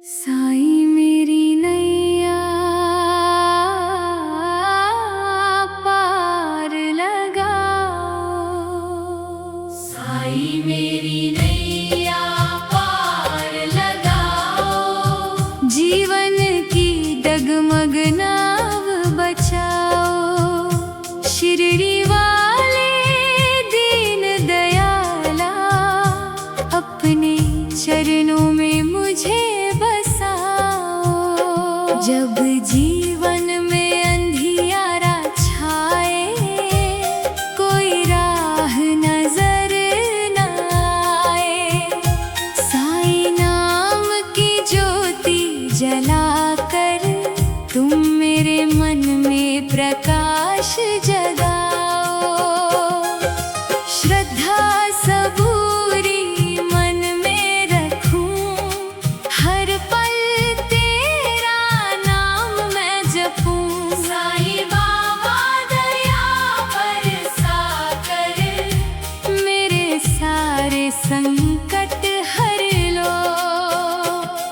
साईं मेरी नैया पार लगाओ। साईं मेरी नैया पार लगाओ। जीवन की डगमग नाव बचाओ। शिरडी वाले दीन दयाला अपने चरणों में मुझे जब जीवन में अंधियारा छाए, कोई राह नजर न आए, साईं नाम की ज्योति जलाकर तुम मेरे मन में प्रकाश जगाओ। श्रद्धा सबूरी मन में रखूं, हर पल संकट हर लो।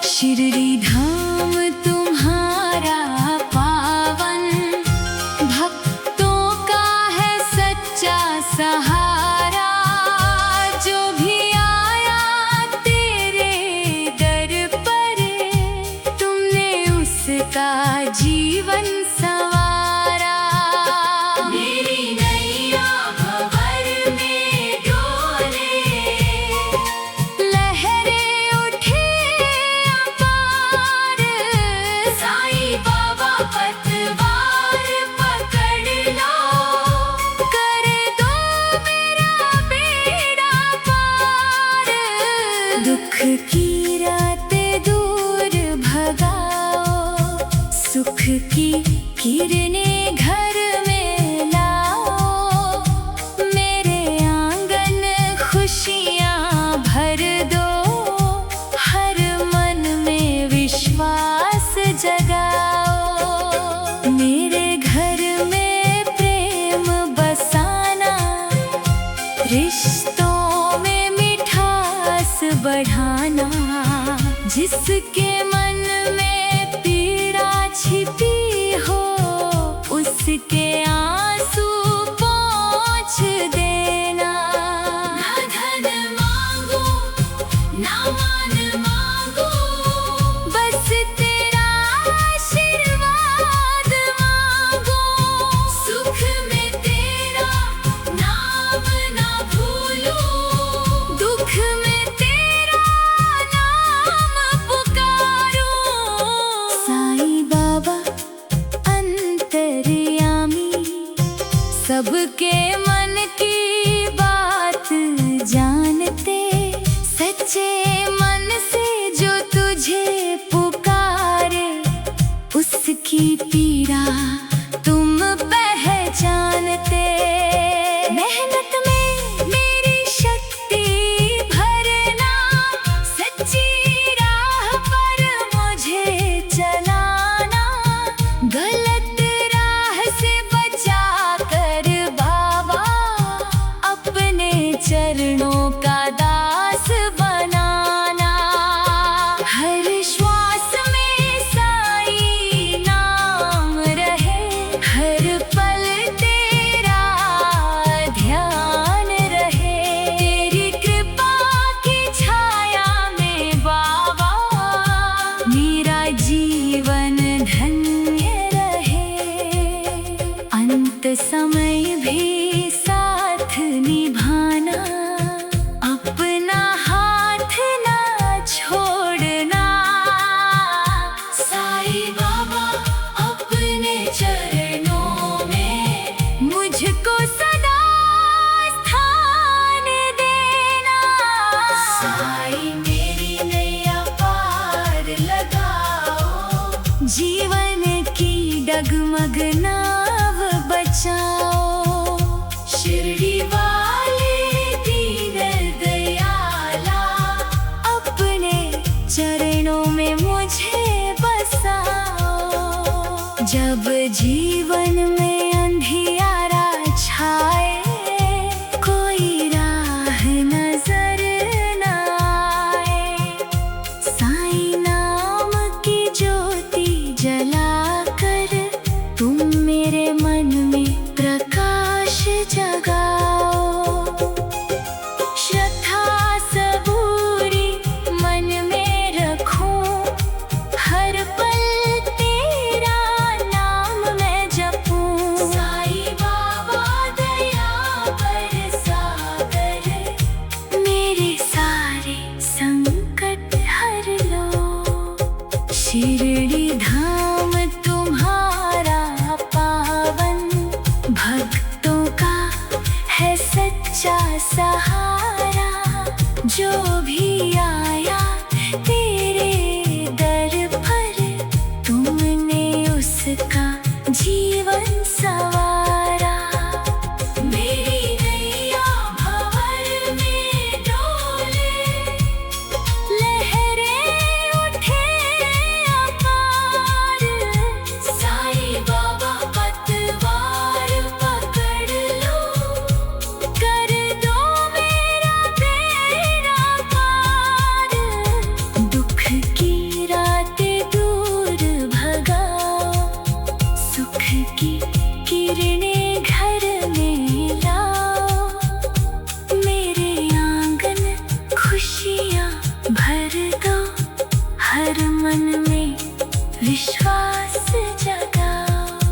शिरडी धाम तुम्हारा पावन, भक्तों का है सच्चा सहारा। जो भी आया तेरे दर पर, तुमने उसका जीवन संवारा। मेरी नैया भंवर में डोले, दुख की रातें दूर भगाओ। सुख की किरणें घर में लाओ। मेरे आंगन खुशियाँ भर दो। हर मन में विश्वास जगाओ। मेरे घर में प्रेम बसाना, रिश्तों बढ़ाना। जिसके मन में पीड़ा छिपी हो, उसके आंसू पोंछ देना। ना धन मांगो ना मान मांगो, बस तेरा आशीर्वाद मांगो। सुख में तेरा नाम ना भूलो, दुख में सबके मन की बात जानते। सच्चे मन से जो तुझे पुकारे, उसकी पीड़ा तुम पहचानते। मेहनत में मेरी शक्ति भरना, सच्ची राह पर मुझे चलाना। गलत चरणों का दास बनाना। हर श्वास में साईं नाम रहे, हर पल तेरा ध्यान रहे। तेरी कृपा की छाया में बाबा, मेरा जीवन धन्य रहे। अंत समय भी साथ निभाना, अपना हाथ ना छोड़ना। साईं बाबा अपने चरणों में मुझको सदा स्थान देना। साईं मेरी नैया पार लगाओ। जीवन की डगमग नाव बचाओ। शिरडी वाले दीन दयाला, अपने चरणों में मुझे बसाओ। जब जीवन में अंधियारा छाए, कोई राह नजर न आए, साईं नाम शिरडी धाम तुम्हारा पावन, भक्तों का है सच्चा सहारा। जो भी आया तेरे दर पर, तुमने उसका जीवन संवारा। मेरी नैया भंवर में डोले, लहरें उठे अपार। साईं बाबा पतवार पकड़ लो, कर दो मेरा बेड़ा पार। दुख की रातें दूर भगाओ, सुख की किरणें घर में लाओ। मेरे आंगन खुशियाँ भर दो, हर मन में विश्वास जगाओ।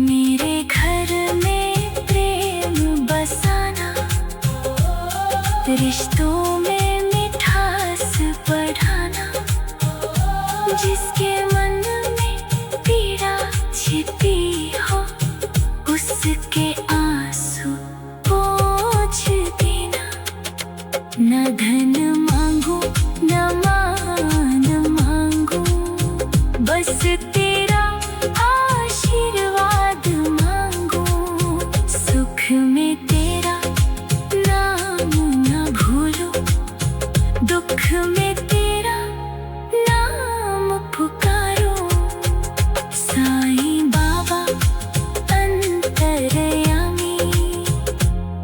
मेरे घर में प्रेम बसाना, रिश्तों में मिठास बढ़ाना। जिसके मन में पीड़ा छिपी हो, उसके आंसू पोंछ देना। न धन मांगू न मान मांगू, बस तेरा आशीर्वाद मांगू। सुख में तेरा नाम न भूलूं, दुख में तेरा नाम पुकारूं। साईं बाबा अंतर्यामी,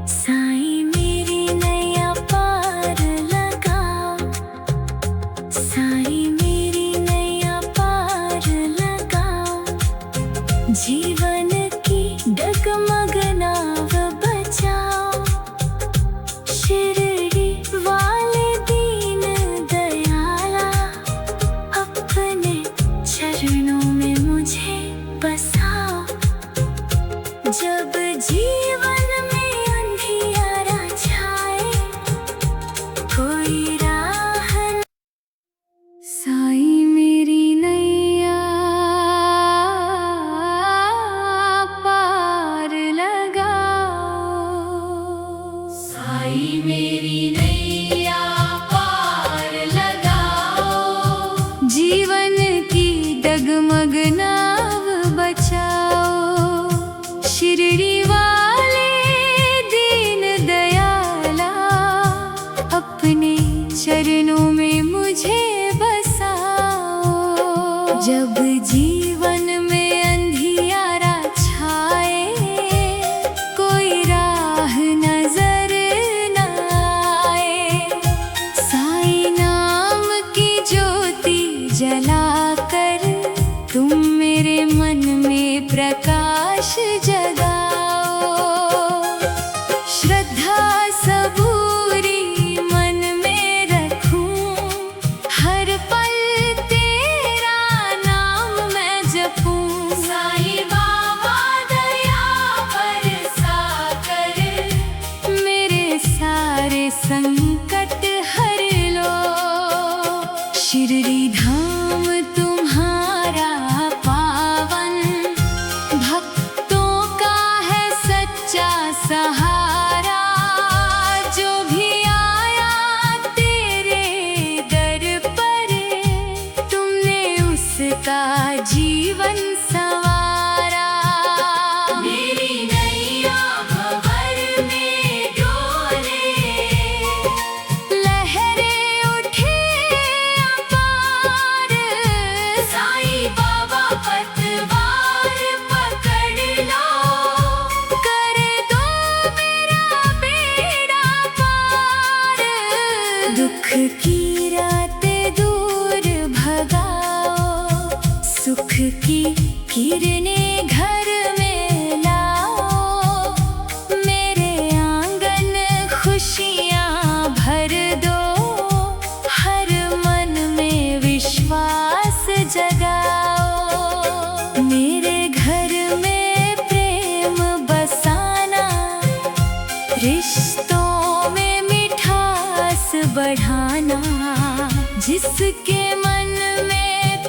साईं मेरी नैया पार लगाओ। साईं मेरी नैया पार लगाओ। जीवन की डगमग नाव बचाओ। शिरडी वाले दीन दयाला, अपने चरणों में मुझे बसाओ। जब जीवन में अंधियारा छाए, कोई राह न। साईं मेरी नैया पार लगाओ। साईं मेरी नैया पार लगाओ। जीवन की डगमग नाव बचाओ। शिरडी वाले दीन दयाला, अपने चरणों में मुझे बसाओ। जब जीवन में अंधियारा छाए, कोई राह नजर न आए। साईं नाम की ज्योति जलाकर, तुम मेरे मन में प्रकाश जगाओ। श्रद्धा सबूरी मन में रखूं, हर पल तेरा नाम मैं जपूं। साईं बाबा दया बरसा कर, मेरे सारे संकट हर लो। शिरडी धाम तुम्हारा पावन, भक्तों का है सच्चा सहारा। जो भी आया तेरे दर पर, तुमने उसका जीवन संवारा। मेरी नैया भंवर में डोले, लहरें उठे अपार। साईं बाबा पतवार पकड़ लो, कर दो मेरा बेड़ा पार। दुख की रातें दूर भगाओ, सुख की किरणें घर में लाओ। मेरे आंगन खुशियाँ भर दो, हर मन में विश्वास जगाओ। मेरे घर में प्रेम बसाना, रिश्तों में मिठास बढ़ाना। जिसके मन में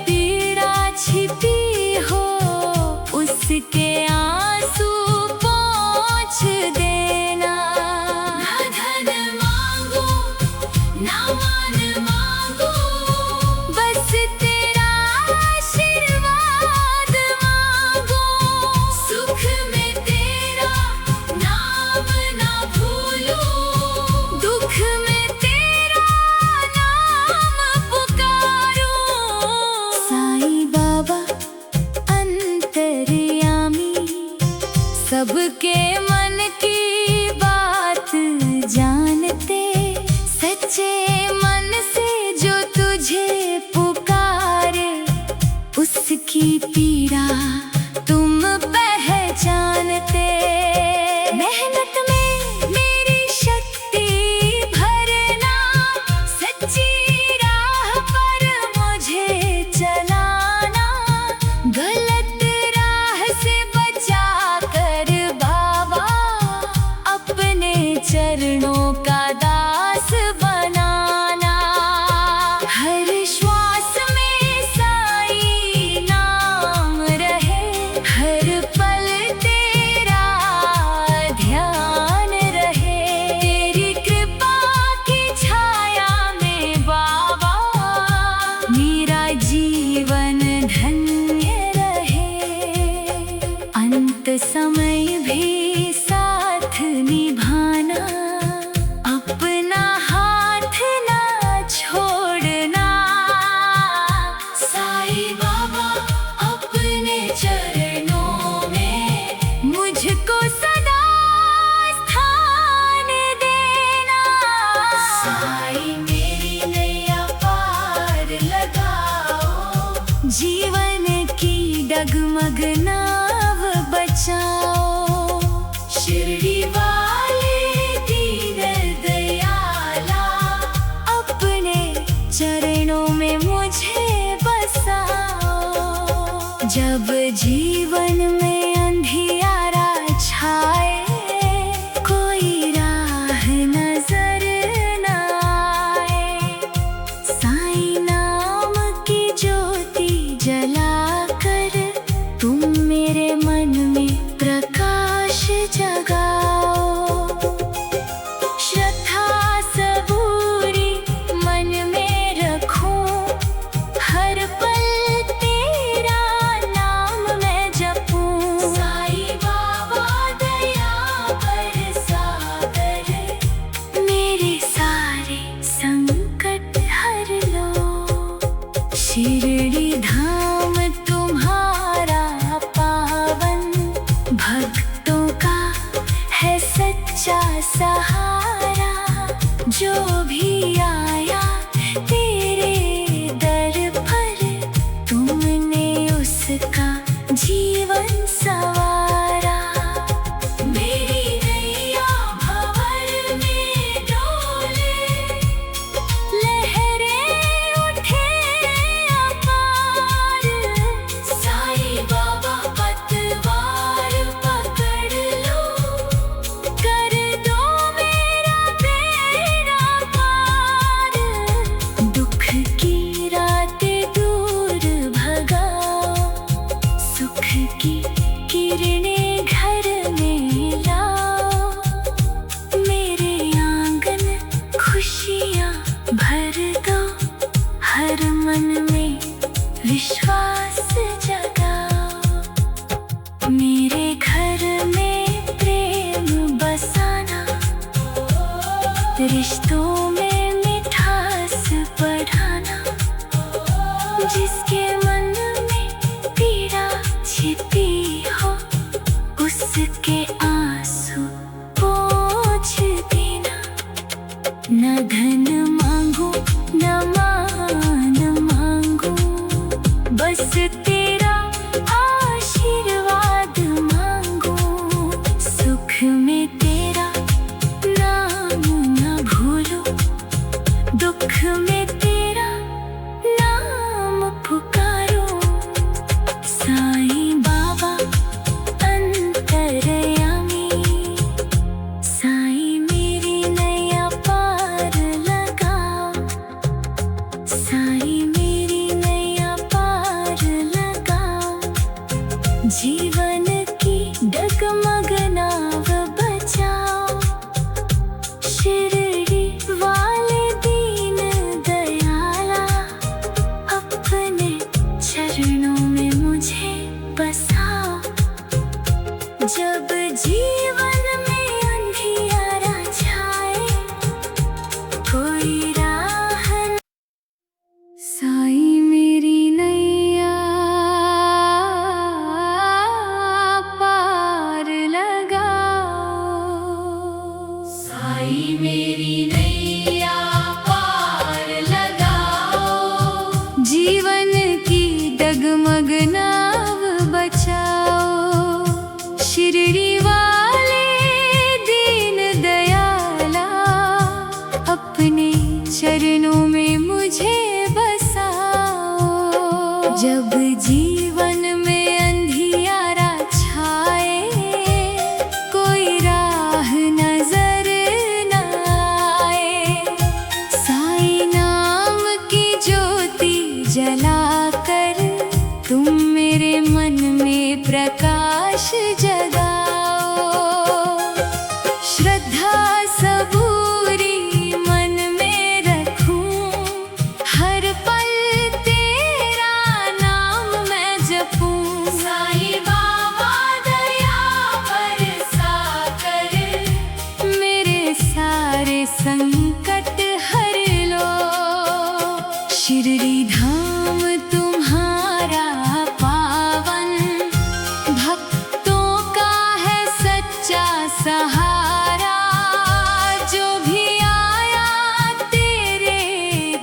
पीड़ा तुम पहचानते। मेहनत में मेरी शक्ति भरना, सच्ची राह पर मुझे चलाना, गलत राह से बचा कर बाबा अपने चरणों का दास बनाना। हर श्वास में साईं नाम रहे, हर पल तेरा ध्यान रहे। तेरी कृपा की छाया में बाबा मेरा जीवन धन्य रहे। अंत समय भी साथ निभाना, अपना हाथ ना छोड़ना। साईं बाबा अपने चरणों में मुझको सदा स्थान देना। साईं मेरी नैया पार लगाओ, जीवन की डगमग नाव बचाओ। शिरडी वाले दीन दयाला, अपने चरणों में मुझे बसाओ। जब जीवन में अंधियारा छाए, कोई राह नजर न आए, साईं नाम की ज्योति जलाकर तुम मेरे मन में प्रकाश जगाओ। श्रद्धा सबूरी मन में रखूं, हर पल तेरा नाम मैं जपूं। साईं बाबा दया बरसाकर मेरे सारे संकट हर लो। शिरडी धाम तुम्हारा पावन, भक्तों का है सच्चा सहारा। जो भी आया तेरे दर पर, तुमने उसका जीवन संवारा। मेरी नैया भंवर में डोले, लहरें उठे अपार। साईं बाबा पतवार पकड़ लो, कर दो मेरा बेड़ा पार। दुख की रातें दूर भगाओ, सुख की किरणें घर में लाओ। मेरे आंगन खुशियाँ भर दो, हर मन में विश्वास जगाओ। मेरे घर में प्रेम बसाना, रिश्तों में मिठास बढ़ाना। जिसके मन में पीड़ा छिपी हो, उसके आंसू पोंछ देना। न धन मांगू न मान मांगू, बस तेरा आशीर्वाद मांगू। सुख में तेरा नाम न भूलो, दुख में तेरा नाम पुकारो। साईं बाबा अंतर्यामी, साईं मेरी नैया पार लगाओ। साईं मेरी नैया पार लगाओ, जीवन की डगमग नाव बचाओ। शिरडी वाले दीन दयाला, अपने चरणों में मुझे बसाओ। जब जीवन में अंधियारा छाए, कोई राह न। साईं मेरी नैया जब जीवन में अंधियारा छाए, कोई राह नजर न आए, साईं नाम की ज्योति जलाकर तुम मेरे मन में प्रकाश जगाओ। श्रद्धा सबूरी मन में रखूं, हर पल तेरा नाम मैं जपूं। साईं बाबा दया बरसा कर मेरे सारे संकट हर लो। शिरडी धाम तुम्हारा पावन, भक्तों का है सच्चा सहारा। जो भी आया तेरे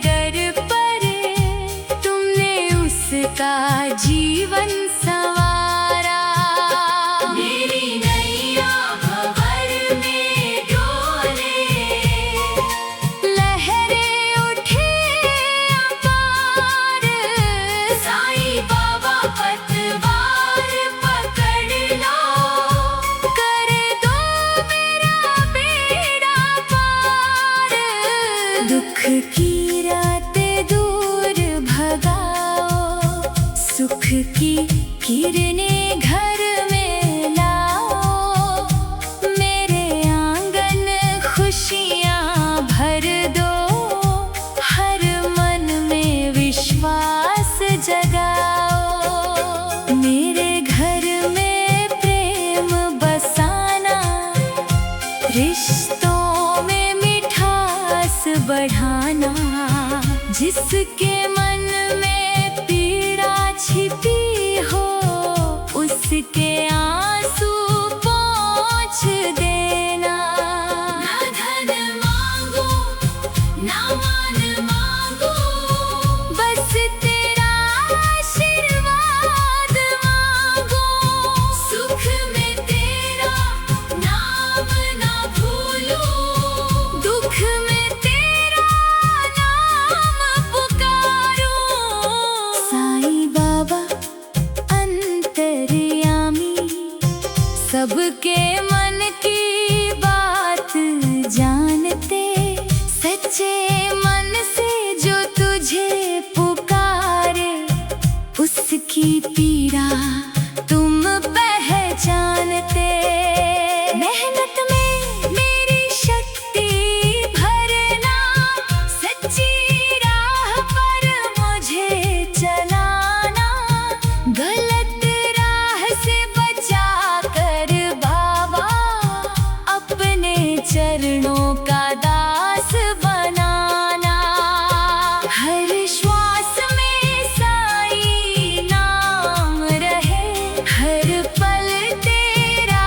दर पर, तुमने उसका जीवन संवारा। मेरी नैया भंवर में डोले, लहरें उठे अपार। साईं बाबा पतवार पकड़ लो, कर दो मेरा बेड़ा पार। दुख की रातें दूर भगाओ, सुख की किरणें घर में लाओ। मेरे आंगन खुशियाँ भर दो, हर मन में विश्वास जगाओ। मेरे घर में प्रेम बसाना, रिश्तों में मिठास बढ़ाना। जिसके मन में पीड़ा छिपी हो, उसके आंसू पोंछ देना। ना धन मांगो ना मान मांगो, बस तेरा आशीर्वाद मांगो। सुख में तेरा नाम ना भूलो, दुख में तेरा नाम पुकारो। साईं बाबा अंतर्यामी, सबके मन की बात जानते। सच्चे मन से जो तुझे पुकारे, उसकी पीड़ा तुम पहचानते। मेहनत में मेरी शक्ति भरना, सच्ची राह पर मुझे चलाना। गलत राह से बचा कर बाबा, अपने चरणों का दास बनाना। हर श्वास में साईं नाम रहे, हर पल तेरा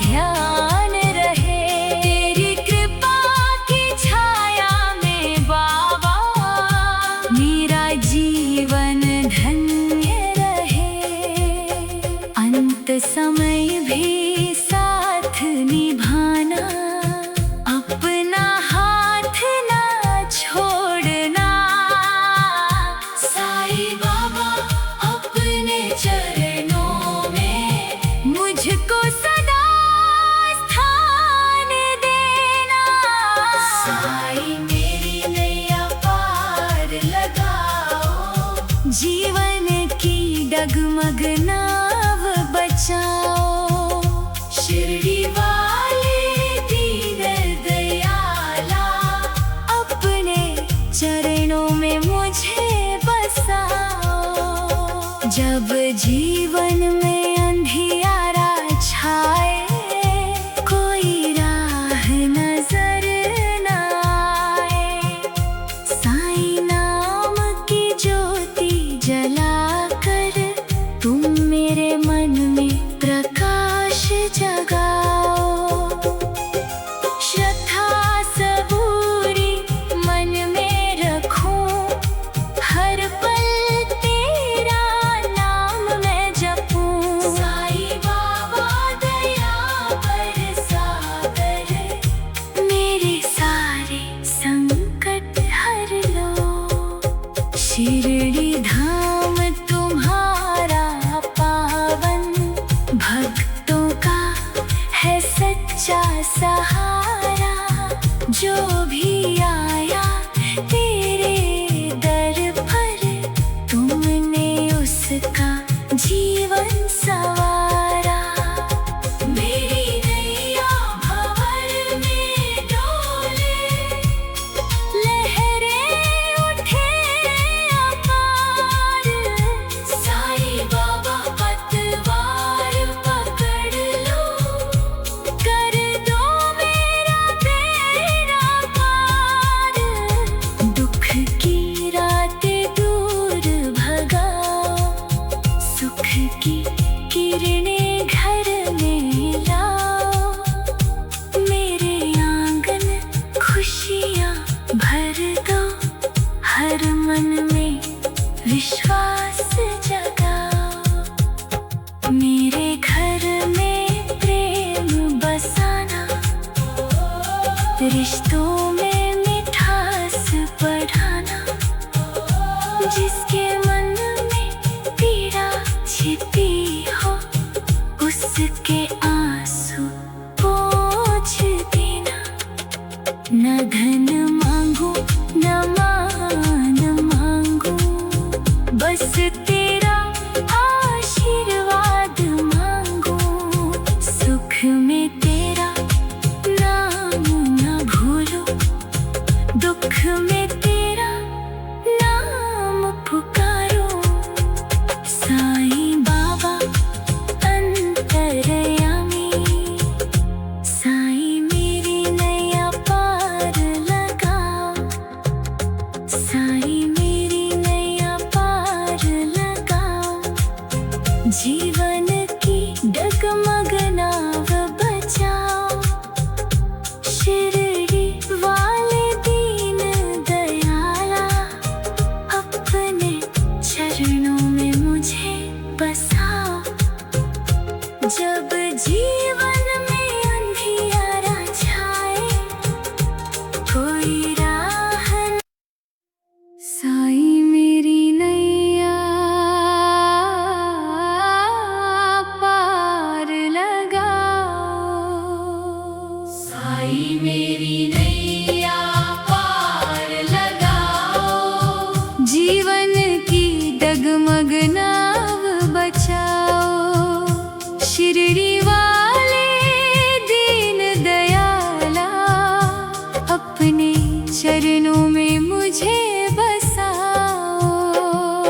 ध्यान रहे। तेरी कृपा की छाया में बाबा, मेरा जीवन धन्य रहे। अंत समय भी साथ निभाना, अपना हाथ ना छोड़ना। साईं बाबा अपने चरणों में मुझको सदा स्थान देना। साईं मेरी नैया पार लगाओ, जीवन की डगमग नाव बचाओ। शिरडी वाले दीन दयाला, अपने चरणों में मुझे बसाओ। जब जीवन में अंधियारा छाए, कोई राह नजर न आए, साईं नाम की ज्योति जलाकर तुम मेरे मन में प्रकाश जगाओ। श्रद्धा सबूरी मन में रखूं, हर पल तेरा नाम मैं जपूं। साईं बाबा दया बरसा कर मेरे सारे संकट हर लो। शिरडी धाम मन में विश्वास जगाओ। मेरे घर में प्रेम बसाना, रिश्तों में मिठास बढ़ाना। जिसके मन में पीड़ा छिपी हो, उसके आंसू पोंछ देना। न धन मांगू न मान मांगू, बस तेरा आशीर्वाद मांगू। सुख में तेरा नाम न भूलूं, दुख में तेरा नाम पुकारूं। साईं बाबा अंतर्यामी, साईं मेरी नैया पार लगाओ। साईं मेरी नैया पार लगाओ। जीवन की डगमग नाव बचाओ। शिरडी वाले दीन दयाला, अपने चरणों में मुझे बसाओ। जब जीवन में अंधियारा छाए, कोई राह न। साईं मेरी नैया पार लगाओ। साईं मेरी नैया पार लगाओ। जीवन की डगमग नाव बचाओ। शिरडी वाले दीन दयाला, अपने चरणों में मुझे बसाओ।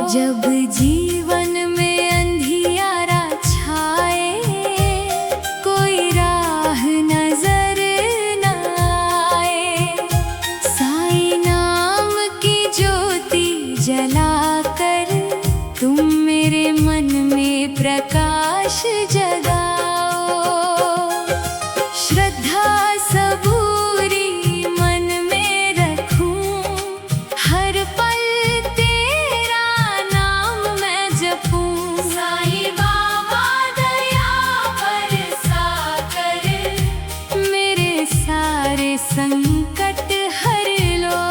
जब जीवन में अंधियारा छाए, कोई राह नजर न आए, साईं नाम की ज्योति जलाकर तुम मेरे मन में प्रकाश जगाओ। श्रद्धा सबूरी मन में रखूं, हर पल तेरा नाम मैं जपूं। साईं बाबा दया बरसा कर मेरे सारे संकट हर लो।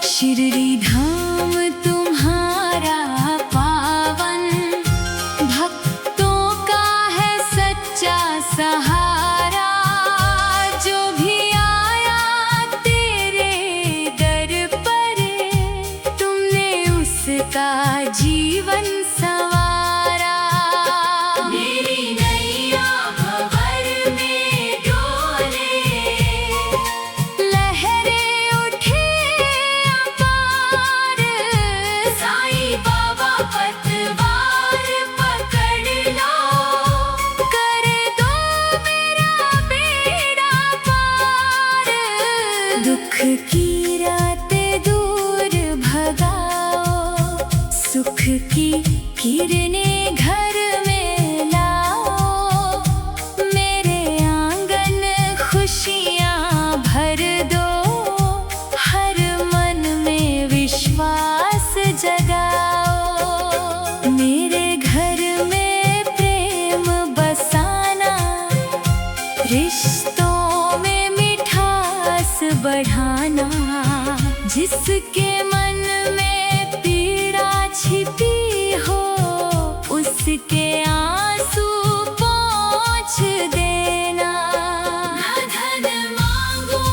शिरडी धाम तुम्हारा पावन, भक्तों का है सच्चा सहारा। जो भी आया तेरे दर पर, तुमने उसका जीवन संवारा। मेरी नैया भंवर में डोले, लहरें उठे अपार। साईं बाबा पतवार पकड़ लो, कर दो मेरा बेड़ा पार। दुख की रातें दूर भगाओ, सुख की किरणें घर में लाओ। मेरे आंगन खुशियाँ भर दो, हर मन में विश्वास जगाओ। मेरे घर में प्रेम बसाना, रिश्तों में मिठास बढ़ाना। जिसके मन में पीड़ा छिपी हो, उसके आंसू पोंछ देना। न धन मांगू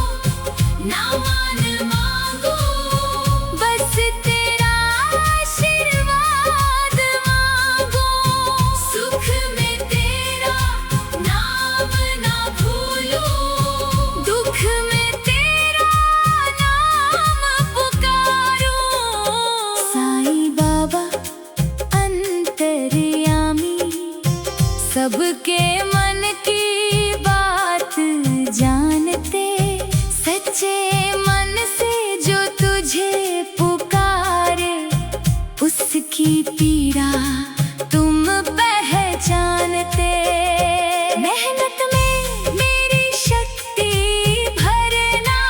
न मान मांगू, बस तेरा आशीर्वाद मांगू। सुख में तेरा नाम ना भूलूं, दुख में तेरा नाम पुकारूं। साईं बाबा अंतर्यामी, सबके मन की बात जानते। सच्चे मन से जो तुझे पुकारे, उसकी पीड़ा तुम पहचानते। मेहनत में मेरी शक्ति भरना,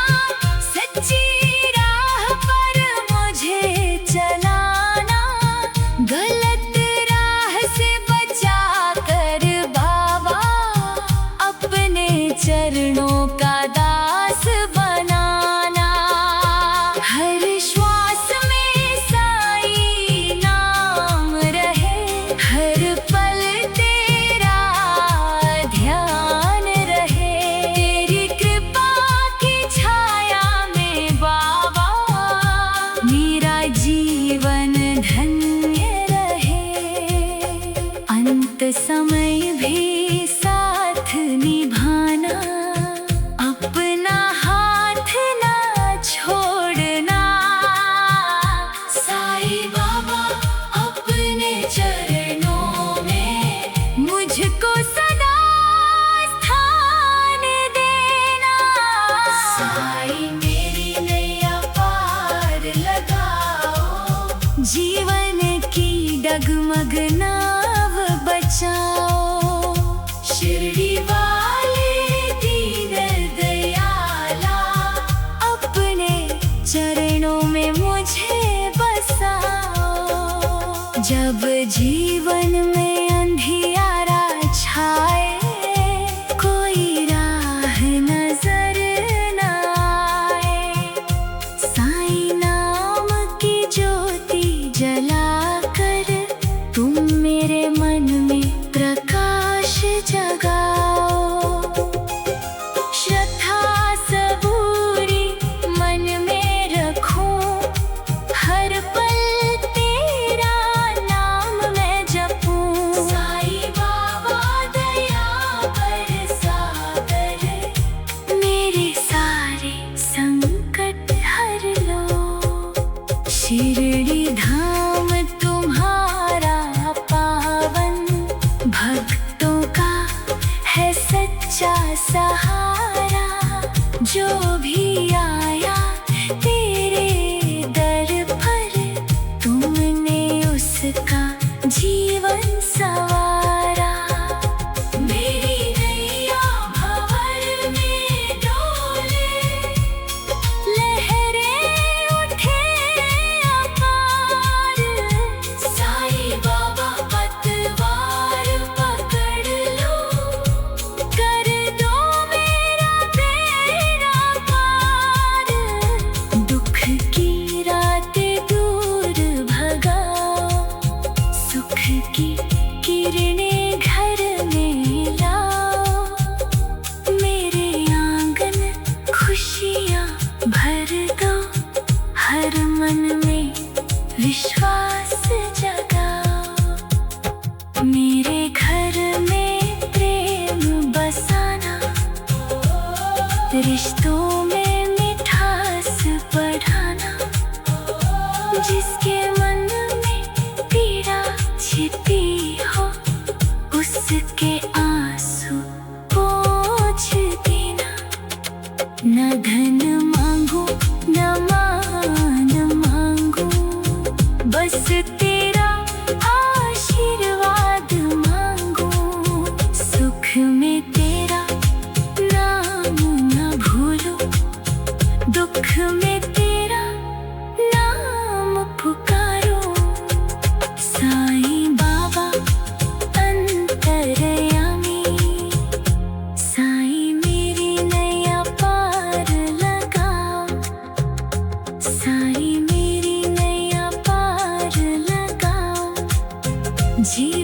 सच्ची राह पर मुझे जब जीवन में अंधियारा छाए, कोई राह नजर न आए, साईं नाम की ज्योति जलाकर तुम मेरे मन में प्रकाश जगाओ। श्रद्धा सबूरी मन में रखूं, हर पल तेरा नाम मैं जपूं। साईं बाबा दया बरसा कर मेरे सारे संकट हर लो। शिरडी धाम तुम्हारा पावन, भक्तों का है सच्चा सहारा। जो भी आया तेरे दर पर, तुमने उसका जीवन संवारा। मेरी नैया भंवर में डोले, लहरें उठे अपार। साईं बाबा पतवार पकड़ लो, कर दो मेरा बेड़ा पार। दुख की रातें दूर भगाओ, सुख की किरणें घर में लाओ। मेरे आंगन खुशियाँ भर दो, हर मन में विश्वास जगाओ। मेरे घर में प्रेम बसाना, रिश्तों में मिठास बढ़ाना। जिसके मन में पीड़ा छिपी हो, उसके आंसू पोंछ देना। न धन मांगू न मान मांगू, बस तेरा आशीर्वाद मांगू। सुख में तेरा नाम न भूलो, दुख में तेरा नाम पुकारो। साईं बाबा अंतर्यामी, साईं मेरी नैया पार लगाओ। साईं मेरी नैया पार लगाओ। जी